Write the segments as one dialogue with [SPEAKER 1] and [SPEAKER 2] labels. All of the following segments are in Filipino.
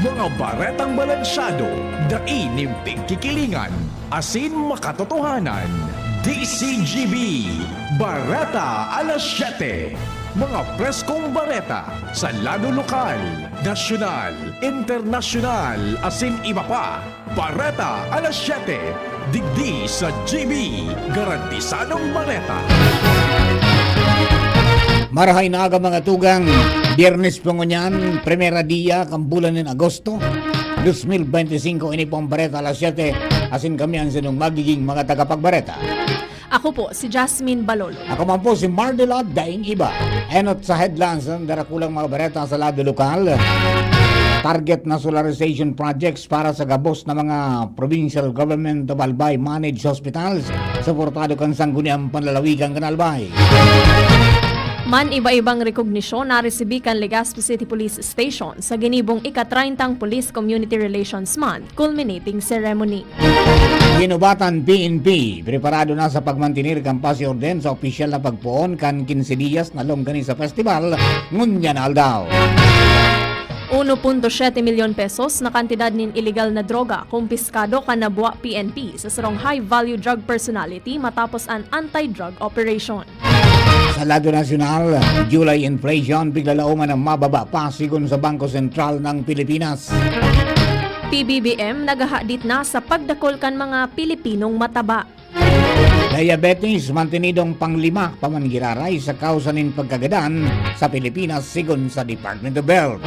[SPEAKER 1] Mga baretang balansyado, dainimping kikilingan, asin makatotohanan. DCGB, Bareta alas 7. Mga preskong bareta sa lado lokal, nasyonal, internasyonal, asin iba pa. Bareta alas 7. Digdi sa GB, garantisadong bareta.
[SPEAKER 2] Marahay na aga mga tugang, Biyernes po ngunyan, primera dia, kambulan ng Agosto, 2025, ini po ang Bareta alas 7, asin kami ang sinong magiging mga tagapagbareta.
[SPEAKER 3] Ako po, si Jasmine Balolo.
[SPEAKER 2] Ako man po si Mardela Daing Iba. Enot sa headlines ng darakulang mga bareta sa lado lokal. Target na solarization projects para sa gabos na mga provincial government of Albay managed hospitals. Suportado kang sangguniang panlalawigan kan Albay.
[SPEAKER 3] Man iba-ibang rekognisyon na resibi kan Legazpi City Police Station sa ginibong ika-30 Police Community Relations Month culminating ceremony.
[SPEAKER 2] Ginubatan PNP, preparado na sa pagmantinir kan pasi orden sa opisyal na pagpuon kan 15 dias na longganin sa festival ngunyan aldaw.
[SPEAKER 3] 1.7 milyon pesos na kantidad nin illegal na droga kumpiskado kan nabuwa PNP sa sarong high-value drug personality matapos an anti-drug operation.
[SPEAKER 2] Sa lado nasyonal, July inflation biglalauman ang mababa pa sigon sa Bangko Sentral ng Pilipinas.
[SPEAKER 3] PBBM nagahadit na sa pagdakol kan mga Pilipinong mataba.
[SPEAKER 2] Diabetes mantinidong panglima pamangiraray sa kausanin pagkagadan sa Pilipinas sigon sa Department of Health.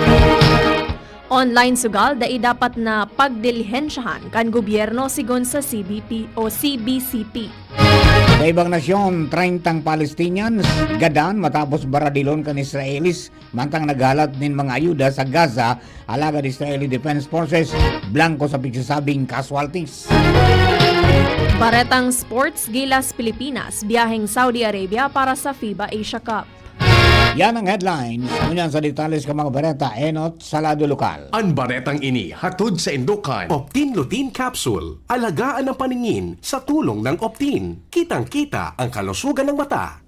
[SPEAKER 3] Online sugal dai dapat na pagdilihensyahan kan gobyerno sigon sa CBP o CBCP.
[SPEAKER 2] Sa ibang nasyon, 30 Palestinians gadan matapos baradilon kan Israelis mantang naghalat nin mga ayuda sa Gaza alagad Israeli Defense Forces blanco sa pigsasabing casualties.
[SPEAKER 3] Baretang Sports Gilas Pilipinas biyaheng Saudi Arabia para sa FIBA Asia Cup.
[SPEAKER 2] Yan ang headlines. Ngunyan sa detalles ka mga bareta, enot sa lado lokal.
[SPEAKER 1] Ang baretang ini hatod sa Indukan.
[SPEAKER 4] Optin Lutein Capsule. Alagaan ang paningin sa tulong ng Optin. Kitang-kita ang kalusugan ng mata.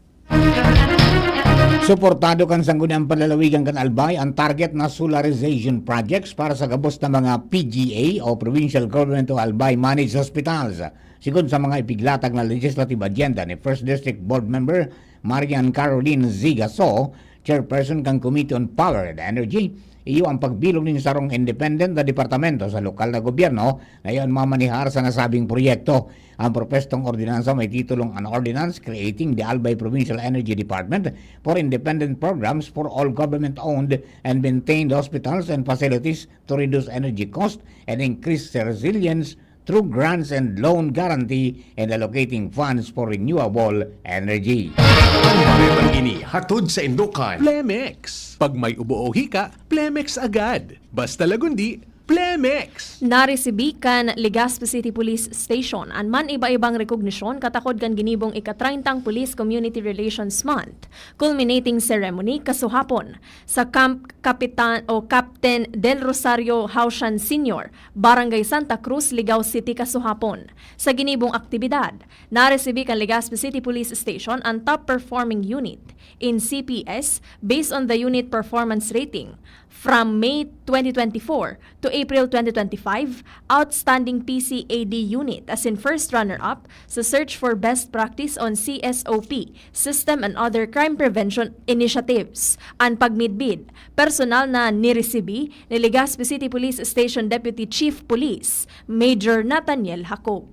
[SPEAKER 2] Suportado kan sangguniang panlalawigan kan Albay ang target na solarization projects para sa gabos na mga PGA o Provincial Government of Albay Managed Hospitals. Sigon sa mga ipiglatag na legislative agenda ni First District Board Member Marian Caroline Zigaso, Chairperson kang Committee on Power and Energy, iyo ang pagbilog ng sarong independent na departamento sa lokal na gobyerno na iyon mamanihar sa nasabing proyekto. Ang propestong ordinansa may titulong An Ordinance Creating the Albay Provincial Energy Department for Independent Programs for All Government-Owned and Maintained Hospitals and Facilities to Reduce Energy Cost and Increase Resilience through grants and loan guarantee and allocating funds for renewable energy.
[SPEAKER 1] Ang baretang ini hatod sa Indukan.
[SPEAKER 5] Plemex. Pag may ubo o hika, Plemex agad. Basta lagundi, Plemex.
[SPEAKER 3] Naresibi kan Legazpi City Police Station an man iba-ibang rekognisyon katakod kan ginibong ika-30 Police Community Relations Month culminating ceremony kasuhapon sa Camp Kapitan o Captain Del Rosario Haushan Sr., Barangay Santa Cruz, Ligao City kasuhapon. Sa ginibong aktibidad, naresibi kan Legazpi City Police Station ang top performing unit in CPS based on the unit performance rating. From May 2024 to April 2025, Outstanding PCAD Unit as in first runner-up sa Search for Best Practice on CSOP, System and Other Crime Prevention Initiatives. Ang pagmidbid, personal na niresibi ni Legazpi City Police Station Deputy Chief Police, Major Nathaniel Jacob.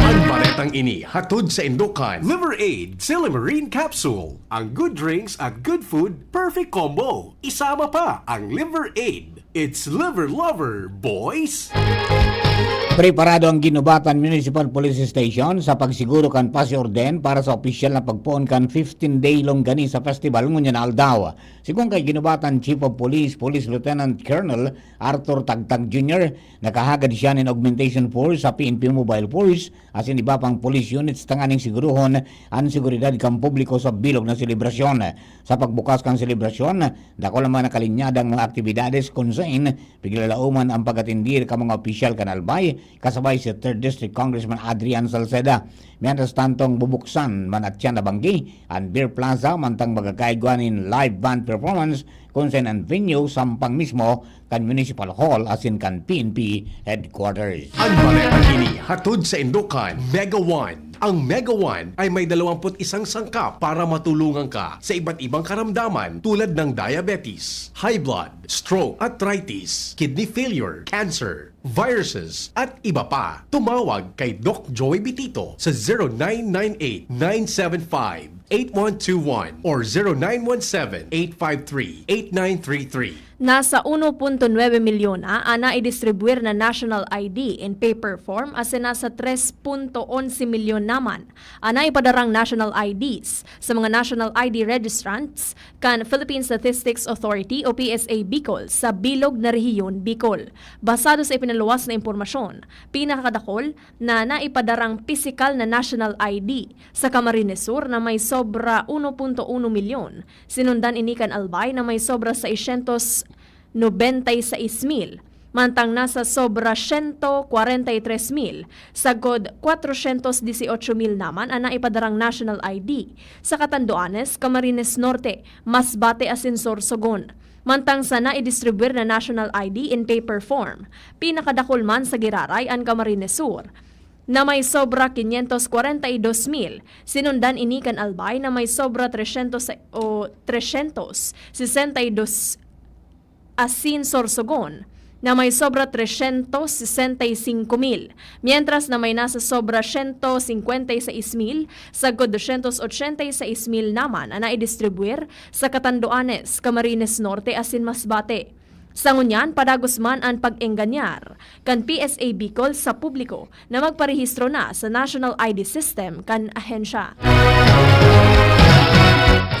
[SPEAKER 1] Ang baretang ini hatod sa Indukan.
[SPEAKER 4] Liver Aid Silimarine Capsule. Ang good drinks at good food, perfect combo. Isama pa ang Liver Aid. It's liver lover, boys!
[SPEAKER 2] Preparado ang Ginubatan Municipal Police Station sa pagsiguro kan pasi orden para sa opisyal na pagpuon kan 15-day longgani sa festival ngunyan aldaw. Sigon kay Ginubatan Chief of Police, Police Lieutenant Colonel Arthur Tagtag Jr., nakahagad siya ng augmentation force sa PNP Mobile Force as in iba pang police units tanganing siguruhon ang seguridad kan publiko sa bilog na selebrasyon. Sa pagbukas kan selebrasyon, dako naman nakalinyadang mga aktibidades kung saan biglalauman ang pagatindir ka mga opisyal kan Albay kasabay si 3rd District Congressman Adrian Salceda. Mientras tantong bubuksan man at siya nabanggi ang Beer Plaza mantang magkakaigwanin live band performance kung saan ang venue sampang mismo kan Municipal Hall asin kan PNP Headquarters.
[SPEAKER 1] Ang baretang ini hatod sa Indukan Mega One. Ang Mega One ay may 21 sangkap para matulungan ka sa iba't ibang karamdaman tulad ng diabetes, high blood, stroke, arthritis, kidney failure, cancer, viruses, at iba pa. Tumawag kay Doc Joey Bitito sa 0998-975-8121 or 0917-853-8933.
[SPEAKER 3] Nasa 1.9 milyon ana i-distribuir na national ID in paper form as nasa 3.11 milyon naman ana ipadarang national IDs sa mga national ID registrants kan Philippine Statistics Authority o PSA Bicol sa bilog na rehiyon Bicol. Basado sa ipinaluwas na impormasyon, pinakadakol na naipadarang pisikal na national ID sa Camarines Sur na may sobra 1.1 milyon, sinundan inikan Albay na may sobra 696,000, mantang nasa sobra 143,000, sagod 418,000 naman ang naipadarang national ID sa Catanduanes, Camarines Norte, Masbate, asin Sorsogon. Mantang sa naidistribuir na national ID in paper form, pinakadakol man sa Giraray ang Camarines Sur na may sobra 542,000, sinundan inikan Albay na may sobra 362, asin Sorsogon na may sobra 365,000, mientras na may nasa sobra 156,000, sagod 286,000 naman ang naidistribuir sa Catanduanes, Camarines Norte, asin Masbate. Sa ngunyan, padagos man ang pag-enganyar kan PSA Bicol sa publiko na magparehistro na sa National ID System kan ahensya.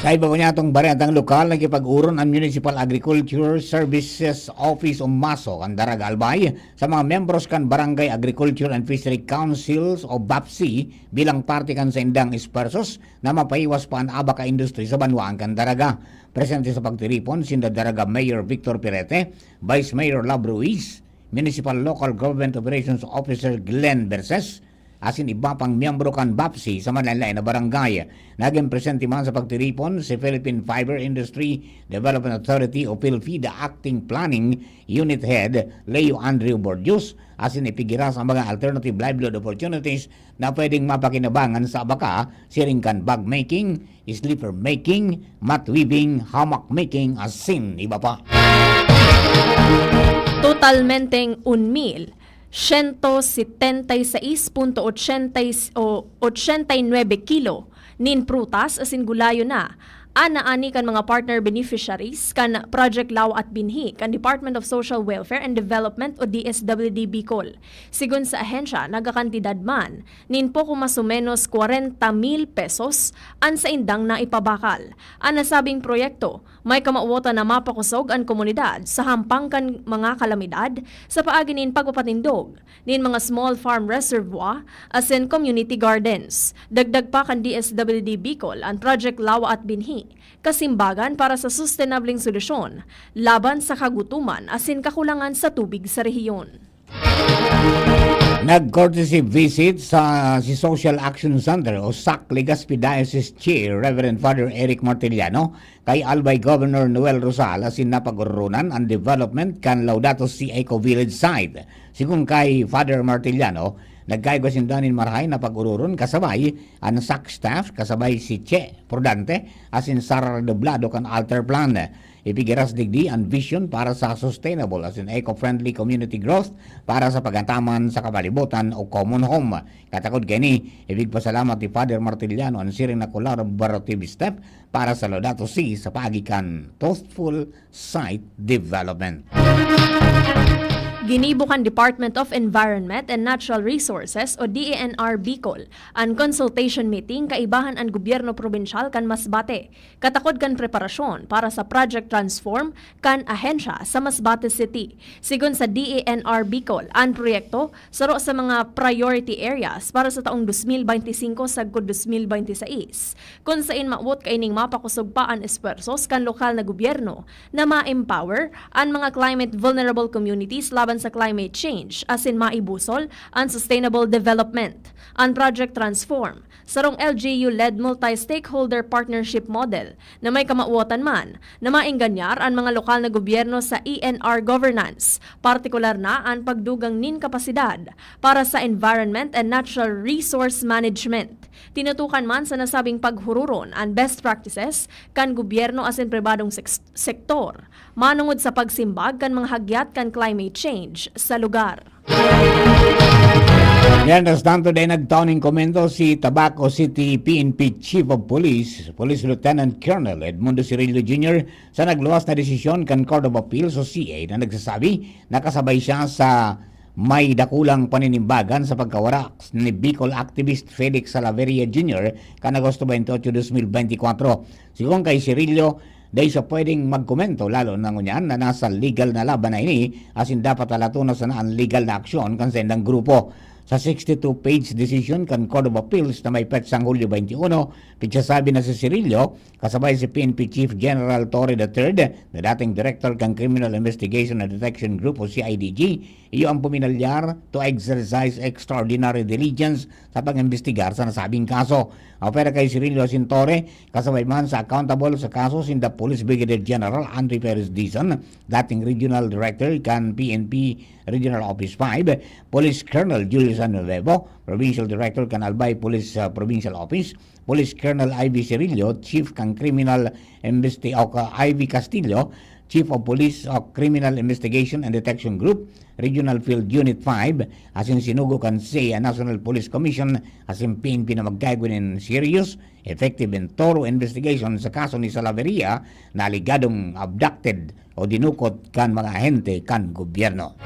[SPEAKER 2] Sa iba ko niya itong baretang lokal, nagkipag-uron ang Municipal Agriculture Services Office o MASO ang Daraga Albay sa mga membros kan Barangay Agriculture and Fishery Councils o BAPSI bilang parte kan sa indang ispersos na mapaiwas pa ang abaka industry sa banwaan kan Daraga. Presente sa pagtiripon, sinda Daraga Mayor Victor Pirete, Vice Mayor Lab Ruiz, Municipal Local Government Operations Officer Glenn Berses, asin iba pang miyembro kan BAPSI sa malalay na barangay. Naging presente man sa pagtiripon si Philippine Fiber Industry Development Authority o PhilFIDA Acting Planning Unit Head Leo Andrew Bordius, asin ipigiras ang mga alternative livelihood opportunities na pwedeng mapakinabangan sa abaka, siring kan bag making, sleeper making, mat weaving, hammock making, asin iba pa.
[SPEAKER 3] Totalmenteng 1,176.89 kilo nin prutas asin gulayo na ani kan mga partner beneficiaries kan Project Law at Binhi kan Department of Social Welfare and Development o DSWD Bicol. Sigun sa ahensya, nagakantidad man nin po kumasumenos 40,000 pesos an sa indang na ipabakal. Ang nasabing proyekto may kamauwota na mapakusog ang komunidad sa hampang kan mga kalamidad sa paagi nin pagpapatindog nin mga small farm reservoir asin community gardens. Dagdag pa kan DSWD Bicol ang Project Law at Binhi, kasimbagan para sa sustainabling solusyon laban sa kagutuman asin kakulangan sa tubig sa rehiyon.
[SPEAKER 2] Nag-courtesy visit sa si Social Action Center o SAC Legazpi Diocese Chair Reverend Father Eric Martiliano kay Albay Governor Noel Rosal asin napag-urunan ang development kan Laudato Si Eco Village site. Sigun kay Father Martiliano, nagkaigwasindanin marahay na pag-ururon kasabay ang SAC staff kasabay si Che Prudante asin Sara Doblado kan alter plan. Ipigiras digdi ang vision para sa sustainable asin eco-friendly community growth para sa pagantaman sa kabalibutan o common home. Katakod kini, ibig pasalamat ni Father Martiliano ang siring na collaborative step para sa Laudato Si sa pagikan thoughtful site development.
[SPEAKER 3] Ginibukan Department of Environment and Natural Resources o DENR Bicol ang consultation meeting kaibahan ang gobyerno probinsyal kan Masbate. Katakod kan preparasyon para sa Project Transform kan ahensya sa Masbate City. Sigun sa DENR Bicol, ang proyekto saro sa mga priority areas para sa taong 2025 sagod 2026. Kung sain maabot kaining mapakusog pa ang espersos kan lokal na gobyerno na ma-empower ang mga climate vulnerable communities laban laban sa climate change asin maibusol ang sustainable development. Ang Project Transform, sarong LGU-led multi-stakeholder partnership model na may kamauotan man na mainganyar ang mga lokal na gobyerno sa ENR governance, partikular na ang pagdugang nin kapasidad para sa environment and natural resource management. Tinutukan man sa nasabing paghururon ang best practices kan gobyerno asin pribadong sektor, manungod sa pagsimbag kan mga hagyat kan climate change sa lugar.
[SPEAKER 2] Mientras tanto, day nagtauning komento si Tabaco City PNP Chief of Police, Police Lieutenant Colonel Edmundo Cirillo Jr. sa nagluwas na desisyon kan Court of Appeals o CA na nagsasabi na kasabay siya sa may dakulang paninimbagan sa pagkawara ni Bicol activist Felix Salaveria Jr. kan Agosto 28, 2024. Sigon kay Cirillo, dahil siya pwedeng magkomento lalo na ngunyan na nasa legal na laban na ini asin dapat alatunos na ang legal na aksyon kan sendang grupo. Sa 62-page decision kan Court of Appeals na may petsang Hulyo 21, pinsasabi na si Cirillo, kasabay si PNP Chief General Torre III, na dating Director kan Criminal Investigation and Detection Group o CIDG, iyo ang puminalyar to exercise extraordinary diligence sa pag-imbestigar sa nasabing kaso. Opera kay Cirillo Sintore, kasabay man sa accountable sa kaso sin the Police Brigadier General Andre Perez Dizon, dating Regional Director kan PNP Regional Office 5, Police Colonel Julius Nuevo, Provincial Director kan Albay Police Provincial Office, Police Colonel Ivy Cirillo, Chief kan Criminal Ivy Castillo, Chief of Police of Criminal Investigation and Detection Group, Regional Field Unit 5, asin sinugo kan SEA National Police Commission, asin PNP na magkagawin serious, effective and thorough investigation sa kaso ni Salaveria na aligadong abducted o dinukot kan mga ahente kan gobyerno.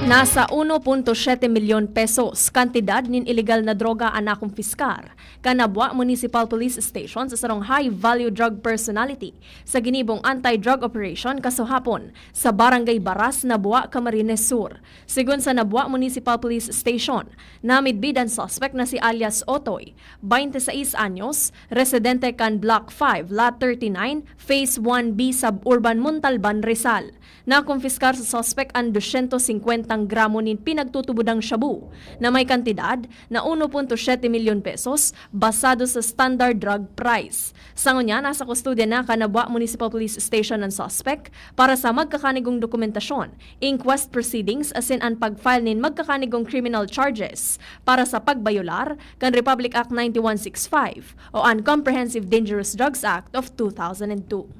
[SPEAKER 3] Nasa 1.7 milyon pesos kantidad nin illegal na droga ang nakumpiskar kanabwa Municipal Police Station sa sarong high-value drug personality sa ginibong anti-drug operation kasuhapon sa Barangay Baras, Nabua, Camarines Sur. Sigun sa Nabua Municipal Police Station, namidbid ang suspect na si alias Otoy, 26 anyos, residente kan Block 5, Lot 39, Phase 1B Suburban Montalban, Rizal. Nakumpiskar sa suspect ang 250 gramo nin pinagtutubudang shabu na may kantidad na 1.7 milyon pesos basado sa standard drug price. Sa ngunya, nasa kustodya na Kanabua Municipal Police Station ang suspect para sa magkakanigong dokumentasyon, inquest proceedings asin ang pag-file nin magkakanigong criminal charges para sa pagbayolar kan Republic Act 9165 o ang Comprehensive Dangerous Drugs Act of 2002.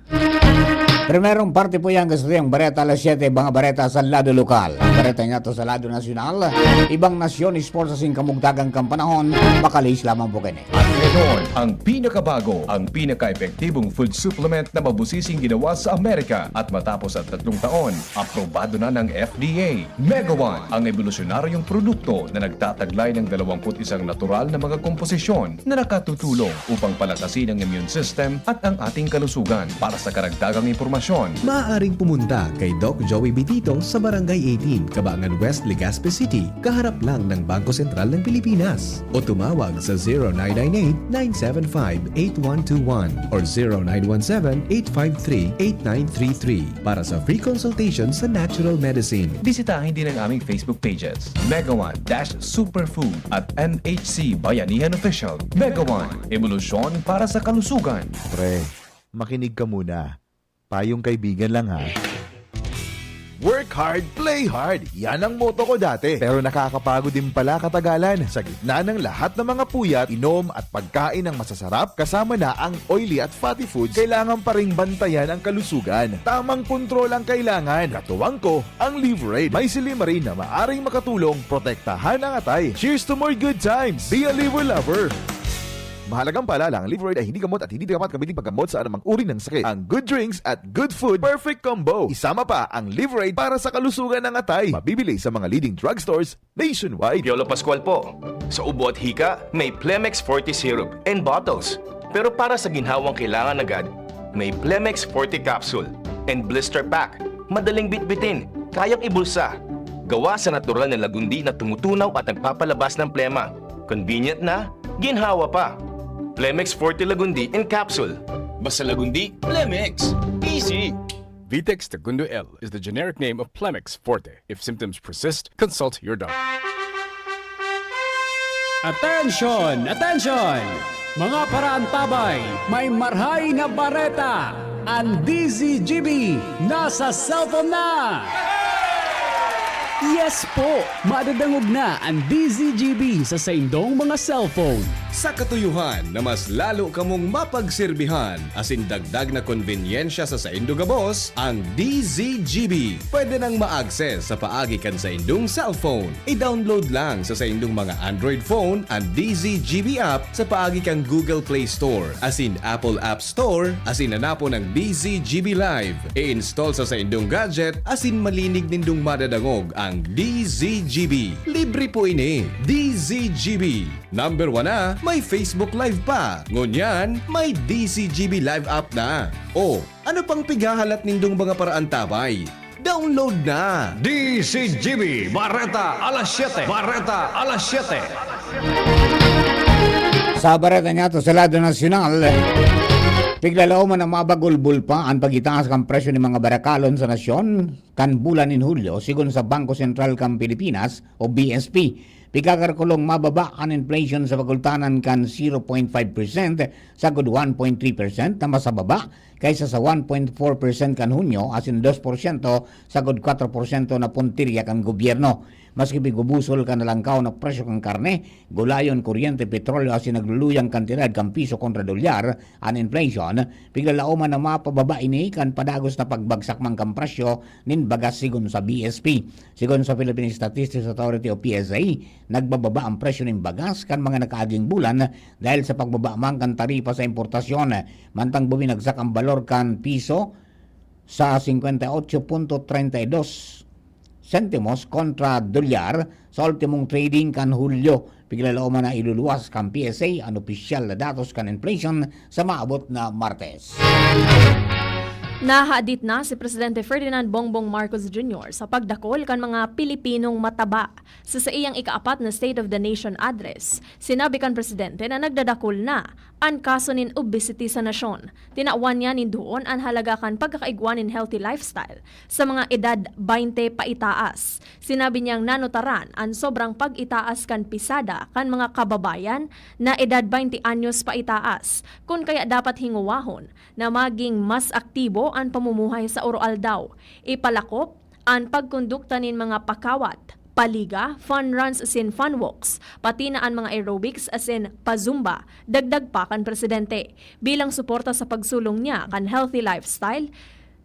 [SPEAKER 2] Primerong parte po yan gusto yung Bareta alas 7, mga Bareta sa lado lokal. Ang Bareta niya to sa lado nasyonal, ibang nasyon, sports asing kamugtagang kampanahon, makalis lamang po kini.
[SPEAKER 6] At ngayon, ang pinakabago, ang pinaka-epektibong food supplement na mabusising ginawa sa Amerika at matapos at 3 taon, aprobado na ng FDA. Mega One, ang evolusyonaryong produkto na nagtataglay ng 21 natural na mga komposisyon na nakatutulong upang palakasin ang immune system at ang ating kalusugan. Para sa karagdagang impormasyon,
[SPEAKER 7] maaaring pumunta kay Doc Joey Bitito sa Barangay 18, Cabangan West, Legazpi City, kaharap lang ng Bangko Sentral ng Pilipinas. O tumawag sa 0998-975-8121 or 0917-853-8933 para sa free consultation sa natural medicine.
[SPEAKER 6] bisitahin din ang aming Facebook pages, Mega One-Superfood at NHC Bayanihan Official. Mega One, evolusyon para sa kalusugan.
[SPEAKER 8] Pre, makinig ka muna. Payong kaibigan lang ha. Work hard, play hard. Yan ang motto ko dati. Pero nakakapagod din pala katagalan. Sa gitna ng lahat ng mga puyat, inom at pagkain ng masasarap, kasama na ang oily at fatty foods, kailangan pa ring bantayan ang kalusugan. Tamang kontrol ang kailangan. Katuwang ko, ang Liverade. May silimarin na maaring makatulong protektahan ang atay. Cheers to more good times. Be a liver lover. Mahalagang paalala, ang Liverade ay hindi gamot at hindi dapat gamitin paggamot sa anumang uri ng sakit. Ang good drinks at good food, perfect combo. Isama pa ang Liverade para sa kalusugan ng atay. Mabibili sa mga leading drugstores nationwide.
[SPEAKER 9] Piolo Pascual po. Sa ubo at hika, may Plemex Forte Syrup and bottles. Pero para sa ginhawang kailangan agad, may Plemex Forte Capsule and Blister Pack. Madaling bitbitin, kayang ibulsa. Gawa sa natural na lagundi na tumutunaw at nagpapalabas ng plema. Convenient na, ginhawa pa. Plemex Forte Lagundi in Capsule. Basta Lagundi, Plemex. Easy!
[SPEAKER 10] Vitex Segundo L is the generic name of Plemix Forte. If symptoms persist, consult your doctor.
[SPEAKER 11] Attention! Attention! Mga paraantabay, may marhay na bareta! Ang DZGB nasa cellphone na! Yes po! Madadangog na ang DZGB sa saindong mga cellphone.
[SPEAKER 7] Sa katuyuhan na mas lalo kamong mapagserbihan asin dagdag na konbenyensya sa Saindo Gabos, ang DZGB pwede nang ma-access sa paagi kan sa indong cellphone. I-download lang sa indong mga Android phone ang DZGB app sa paagi kang Google Play Store asin Apple App Store asin hanapo ng DZGB Live. I-install sa indong gadget asin malinig nindong madadangog ang DZGB. Libre po ini. DZGB. Number 1 na, may Facebook Live pa. Ngunyan, may DZGB Live app na. O, ano pang pighahalat nindong mga paraan tabay? Download na!
[SPEAKER 11] DZGB Bareta alas 7! Bareta alas 7!
[SPEAKER 2] Sa bareta niya to sa lado nasyonal, piglalao man ang mabagulbul pa ang pagitaas kang presyo ng mga barakalon sa nasyon kan bulan in Hulyo sigon sa Bangko Sentral kang Pilipinas o BSP. Pikakarkulong mababa ang inflation sa pagultanan kan 0.5% sa good 1.3% na mas baba kaysa sa 1.4% kan Hunyo asin 2% sa good 4% na puntirya kan gobyerno. Maski bigubusol ka nalangkaw na presyo kang karne, gulayon, kuryente, petrolyo asin nagluluyang kantidad kang piso kontra dolyar ang inflation, piglalauman na mapababa ini kan padagos na pagbagsak man kang presyo nin bagas sigon sa BSP. Sigon sa Philippine Statistics Authority o PSA, nagbababa ang presyo ng bagas kan mga nakaaging bulan dahil sa pagbaba man kan taripa sa importasyon. Mantang buminagsak ang balor kan piso sa 58.32 sentimos kontra dolyar sa ultimong trading kan Hulyo. Piglalauman na iluluwas kan PSA ang opisyal na datos kan inflation sa maabot na Martes.
[SPEAKER 3] Nahadit na si Presidente Ferdinand Bongbong Marcos Jr. sa pagdakol kan mga Pilipinong mataba. Sa iyang ikaapat na State of the Nation address, sinabi kan Presidente na nagdadakol na ang kaso nin obesity sa nasyon. Tinawan niya nin doon ang halaga kan pagkakaigwan nin healthy lifestyle sa mga edad 20 paitaas. Sinabi niyang nanutaran ang sobrang pag-itaas kan pisada kan mga kababayan na edad 20 anyos paitaas, kung kaya dapat hinguwahon na maging mas aktibo ang pamumuhay sa oral daw. Ipalakop ang pagkondukta nin mga pakawat, paliga, fun runs as in fun walks, pati na ang mga aerobics as in pazumba, dagdag pa kan Presidente. Bilang suporta sa pagsulong niya kan healthy lifestyle,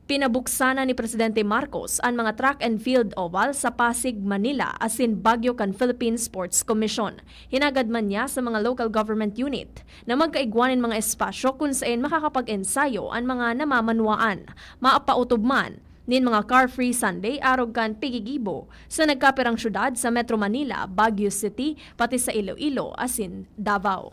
[SPEAKER 3] pinabuksana ni Presidente Marcos ang mga track and field oval sa Pasig, Manila as in Baguio kan Philippine Sports Commission. Hinagad man niya sa mga local government unit na magkaigwanin mga espasyo kung saan makakapag-ensayo ang mga namamanwaan, maapautob man nin mga car-free Sunday arog kan pigigibo sa nagkapirang syudad sa Metro Manila, Baguio City, pati sa Iloilo as in Davao.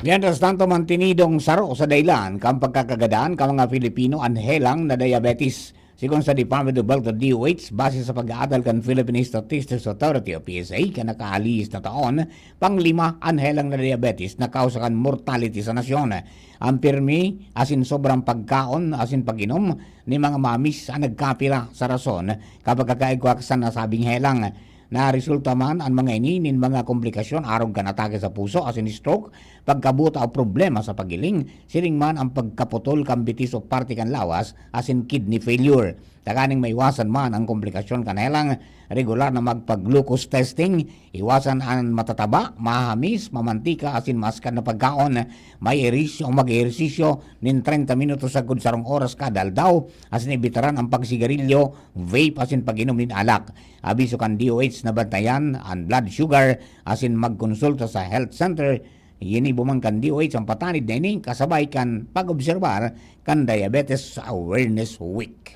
[SPEAKER 2] Mientras tanto, mantinidong saro sa daylan kang pagkakagadaan ka mga Filipino anhelang na diabetes. Sigon sa Department of Health o DOH, base sa pag-aadal kan Philippine Statistics Authority o PSA, ka nakaalis na taon, pang-5 anhelang na diabetes na kausa kan mortality sa nasyon. Ang pirmi, asin sobrang pagkaon, asin pag-inom, ni mga mamis ang nagkapira sa rason kapag kakaigwak sa nasabing helang. Na resulta man ang mga ininin mga komplikasyon arong kan atake sa puso asin stroke, pagkabuta o problema sa pagiling, siring man ang pagkaputol kan bitis o parte kan lawas asin kidney failure. Takaning maiwasan man ang komplikasyon kanelang, regular na magpag-glucose testing, iwasan ang matataba, mahamis, mamantika asin maskan na pagkaon, may erisyo o mag-ehersisyo nin 30 minutos sa kudsarong oras kada daw, asin ibitaran ang pagsigarilyo, vape asin pag-inom nin alak. Abiso kan DOH na bantayan ang blood sugar asin magkonsulta sa health center. Yini bumangkan DOH ang patanid na ini kasabay kan pag-obserbar kan Diabetes Awareness Week.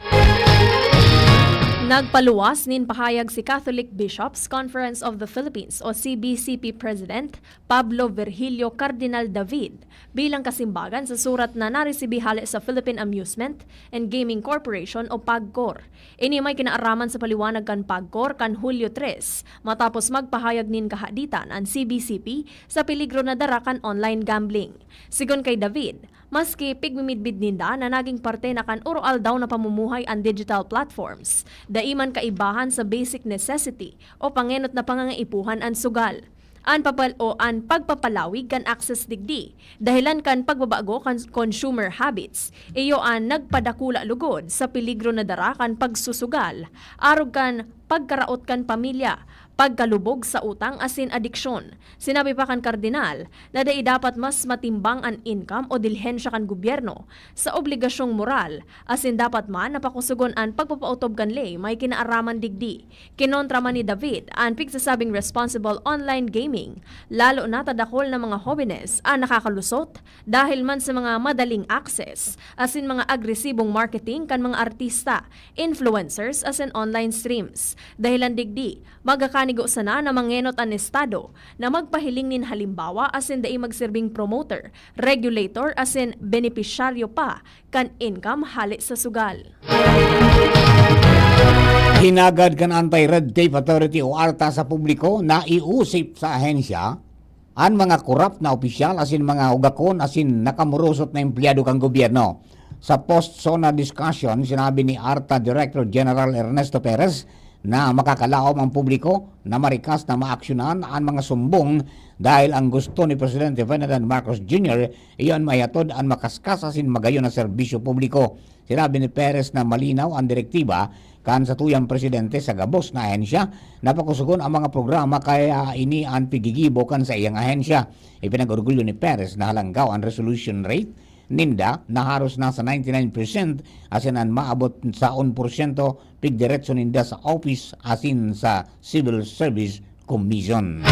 [SPEAKER 3] Nagpaluwas nin pahayag si Catholic Bishops Conference of the Philippines o CBCP President Pablo Virgilio Cardinal David bilang kasimbagan sa surat na naresibi hali sa Philippine Amusement and Gaming Corporation o PAGCOR. Ini may kinaaraman sa paliwanag kan PAGCOR kan Hulyo 3 matapos magpahayag nin kahaditan ang CBCP sa peligro na darakan online gambling. Sigon kay David, Maski pigmimidbid ninda na naging parte na kan oral daw na pamumuhay ang digital platforms, daiman kaibahan sa basic necessity o pangenot na pangangaipuhan ang sugal. An pagpapalawig kan access digdi, dahilan kan pagbabago kan consumer habits, iyo an nagpadakula lugod sa peligro na dara kan pagsusugal, arog kan pagkaraot kan pamilya, pagkalubog sa utang asin adiksyon. Sinabi pa kan kardinal na dai dapat mas matimbang ang income o dilhensya kan gobyerno sa obligasyong moral asin dapat man napakusugon ang pagpapautob kan ley may kinaaraman digdi. Kinontra man ni David ang pigsasabing responsible online gaming, lalo na tadakol na mga hobines ang nakakalusot dahil man sa mga madaling access asin mga agresibong marketing kan mga artista, influencers asin online streams. Dahilan digdi, magakanigo sana na mangenot ang estado na magpahiling nin halimbawa asin dai magsirbing promoter, regulator asin benepisyaryo pa kan income hali sa sugal.
[SPEAKER 2] Hinagad kan Anti-Red Tape Authority o ARTA sa publiko na iusip sa ahensya ang mga korap na opisyal asin mga ugakon asin nakamurusot na empleyado kang gobyerno. Sa post-SONA discussion, sinabi ni ARTA Director General Ernesto Perez na makakalaom ang publiko na marikas na maaksyonan ang mga sumbong dahil ang gusto ni Presidente Ferdinand Marcos Jr. iyon mayatod ang makaskas asin magayon na serbisyo publiko. Sinabi ni Perez na malinaw ang direktiba kan sa tuyang presidente sa gabos na ahensya na pakusugon ang mga programa kaya ini ang pigigibo kan sa iyang ahensya. Ipinag-orgulyo ni Perez na halanggaw ang resolution rate ninda na haros na sa 99% asin ang maabot sa 1% pigdiretso ninda sa office asin sa Civil Service Commission.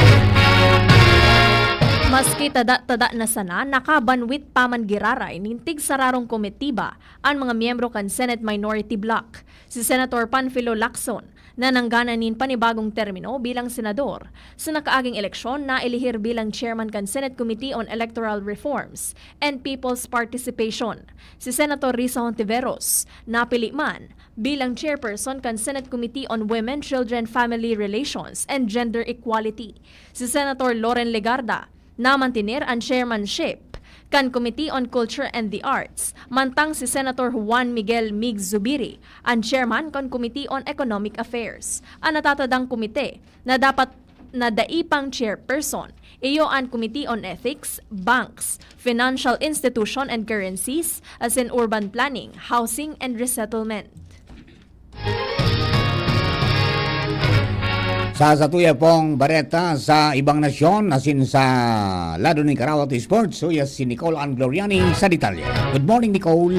[SPEAKER 3] Maski tada na sana, nakabanwit paman giraray nintig sararong komitiba ang mga miyembro kan Senate Minority Bloc. Si Senator Panfilo Lacson na nanggana nin panibagong termino bilang senador sa nakaaging eleksyon na ilihir bilang chairman kan Senate Committee on Electoral Reforms and People's Participation. Si Senator Risa Hontiveros napili man bilang chairperson kan Senate Committee on Women, Children, Family Relations and Gender Equality. Si Senator Loren Legarda na mantinir ang chairmanship kan Committee on Culture and the Arts, mantang si Senator Juan Miguel Mig Zubiri ang chairman kan Committee on Economic Affairs. Ang natatadang komite na dapat na daipang chairperson, iyo ang Committee on Ethics, Banks, Financial Institution and Currencies, as in Urban Planning, Housing and Resettlement.
[SPEAKER 2] Sa satuya pong bareta sa ibang nasyon asin sa lado ni Karawati Sports, so yes, si Nicole Ann Gloriani sa detalye. Good morning, Nicole.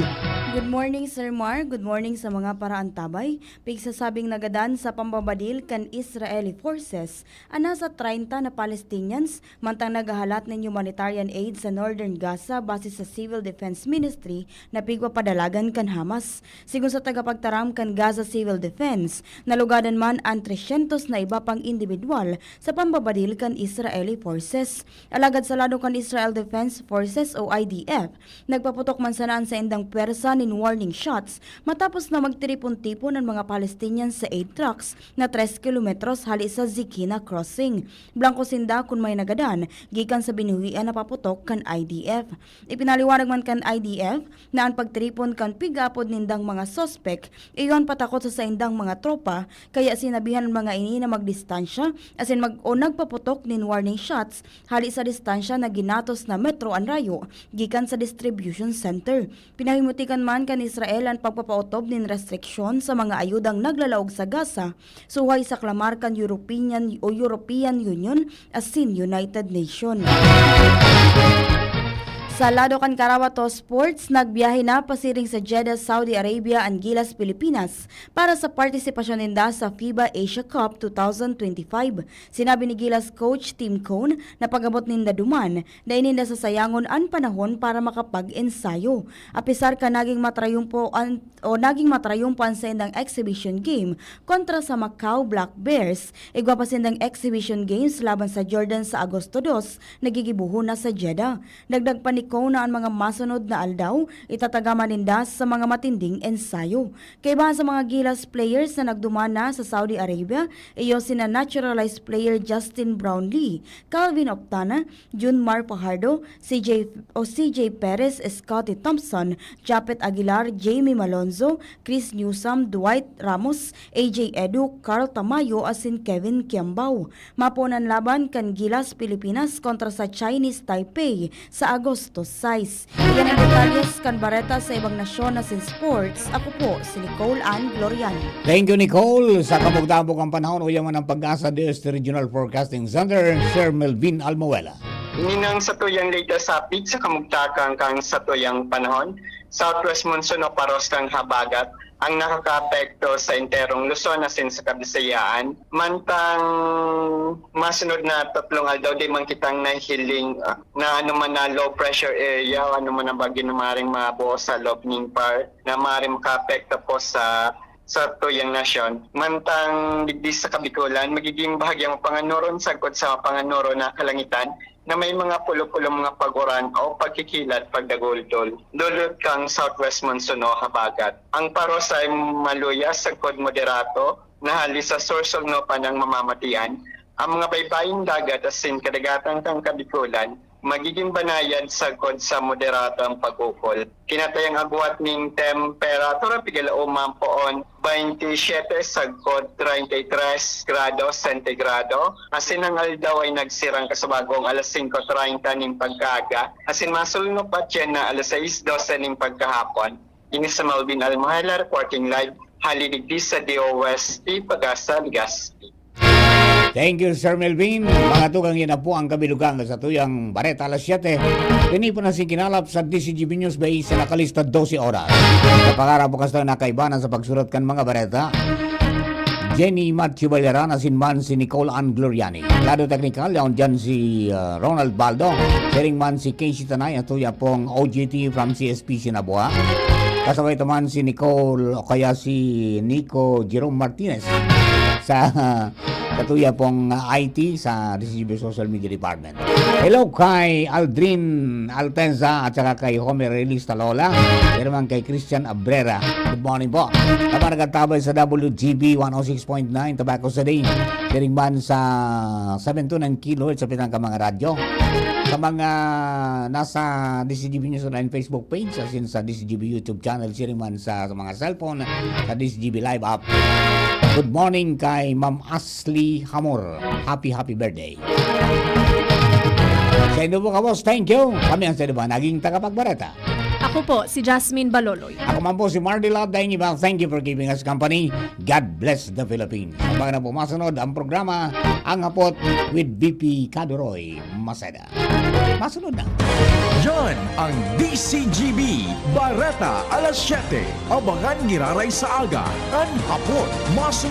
[SPEAKER 12] Good morning, Sir Mar. Good morning sa mga paraantabay. Pigsasabing nagadan sa pambabadil kan Israeli forces, ana sa 30 na Palestinians, mantang nagahalat ng humanitarian aid sa Northern Gaza base sa Civil Defense Ministry na pigwa padalagan kan Hamas. Sigun sa tagapagtaram kan Gaza Civil Defense, nalugadan man ang 300 na iba pang individual sa pambabadil kan Israeli forces. Alagad sa lado kan Israel Defense Forces o IDF, nagpaputok man sanaan sa indang pwersa nin warning shots matapos na magtiripon-tipon ng mga Palestinians sa aid trucks na 3 kilometros hali sa Zikina Crossing. Blanco sinda kung may nagadan, gikan sa binuhian na paputok kan IDF. Ipinaliwanag man kan IDF na ang pagtiripon kan pigapod nindang mga sospek, iyon patakot sa indang mga tropa, kaya sinabihan ng mga ini na magdistansya, asin nagpaputok nin warning shots hali sa distansya na ginatos na Metro Anrayo, gikan sa distribution center. Pinahimutikan man kan Israel ang pagpapautob nin restriksyon sa mga ayudang naglalaog sa Gaza, suhay sa klamar kan European Union asin United Nations. Sa lado kan Karawato Sports, nagbiyahe na pasiring sa Jeddah, Saudi Arabia ang Gilas, Pilipinas para sa partisipasyon ninda sa FIBA Asia Cup 2025. Sinabi ni Gilas coach Tim Cone na pagabot ninda duman na ininda sa sayangon ang panahon para makapag-ensayo. Apisar ka naging matrayumpuan sa indang exhibition game kontra sa Macau Black Bears, igwa pa sindang exhibition games laban sa Jordan sa Agosto 2, nagigibuho na sa Jeddah. Dagdag pa ni ko na ang mga masunod na aldaw itatagaman ninda sa mga matinding ensayo. Kay ba sa mga Gilas players na nagdumana sa Saudi Arabia, iyo sina naturalized player Justin Brownlee, Calvin Optana, Junmar Pajardo, CJ Perez, Scottie Thompson, Japet Aguilar, Jamie Malonzo, Chris Newsome, Dwight Ramos, AJ Edu, Carl Tamayo asin Kevin Kiambao. Mapunan laban kan Gilas Pilipinas kontra sa Chinese Taipei sa Agosto 6. Iyan ang detalles kan Bareta sa ibang nasyon na sin sports. Ako po si Nicole Ann Gloriani.
[SPEAKER 2] Thank you, Nicole. Sa kamugdabog ang panahon, uyaman ang pag-asa DST Regional Forecasting Center, Sir Melvin Almoela.
[SPEAKER 13] Ninang sa tuyang latest update sa kamugtakan kang sa tuyang panahon, Southwest Monsoon o paros kang habagat ang nakaka-apekto sa enterong Luzon asin sa Kabisayaan. Mantang masunod na 3 aldaw di man kitang nahiling na anuman na low pressure area o anuman na bagyo na maaaring mabuo sa Lobning Par na maaaring maka-apekto po sa tuyang nasyon. Mantang digdi sa Kabikulan, magiging bahagyang panganuron sagkod sa panganuro na kalangitan na may mga pulo-pulo mga paguran o pagkikilat pagdaguldol. Dulot kang Southwest Monsoon o habagat. Ang paros ay maluya sagkod moderato na halis sa sorsog no panang mamamatian. Ang mga baybaying dagat asin kadagatan kang Kabikulan magiging banayan sagkod sa moderato ang pag-ukol. Kinatayang agwat ning temperatura pigil umampoon 27 sagkod 33 grado sentigrado. Asin ang aldaw ay nagsirang kasabagong alas 5:30 ning pagkaaga. Asin masulno pa dyan na alas 6:12 ning pagkahapon. Ini sa Melvin Almoela reporting live halidigdi sa DOST Pag-asa Legazpi.
[SPEAKER 2] Thank you, Sir Melvin. Mga tugang yan na po ang kabilugang sa tuyang Bareta alas 7. Pini po na kinalap sa DCGB News Bay sa nakalista 12 oras. Sa pangarap bukas na nakaibanan sa pagsurat kan mga Bareta, Jenny Matthew Baleran asin man si Nicole Ann Gloriani. Lado technical, yaon dyan si Ronald Baldo. Sharing man si Casey Tanay at tuya pong OGT from CSP Sinaboa. Kasabay naman si Nicole o kaya si Nico Jerome Martinez sa katuya pong IT sa DCGB Social Media Department. Hello kay Aldrin Altenza at saka kay Homer Relista Lola. Pero man kay Christian Abrera. Good morning po. Kapanagantabay sa WGB 106.9 Tobacco City. Sharing man sa 72 kHz sa pitang ka mga radyo. Sa mga nasa DCGB News Online Facebook page, asin sa DCGB YouTube channel, sharing man sa mga cellphone, sa DCGB Live app. Good morning kay Ma'am Ashley Hamor. Happy birthday. Sa inyo po kabos, thank you. Kami ang sa diba, naging tagapagbareta.
[SPEAKER 3] Ako po, si Jasmine Baloloy.
[SPEAKER 2] Ako man po si Marty Love. Thank you for keeping us company. God bless the Philippines. Habang na po masunod ang programa, ang hapot with BP Kaduroy Maseda. Masunod na.
[SPEAKER 1] Yan ang DCGB Bareta alas 7. Abangan giraray sa aga. Ang hapon. Masunod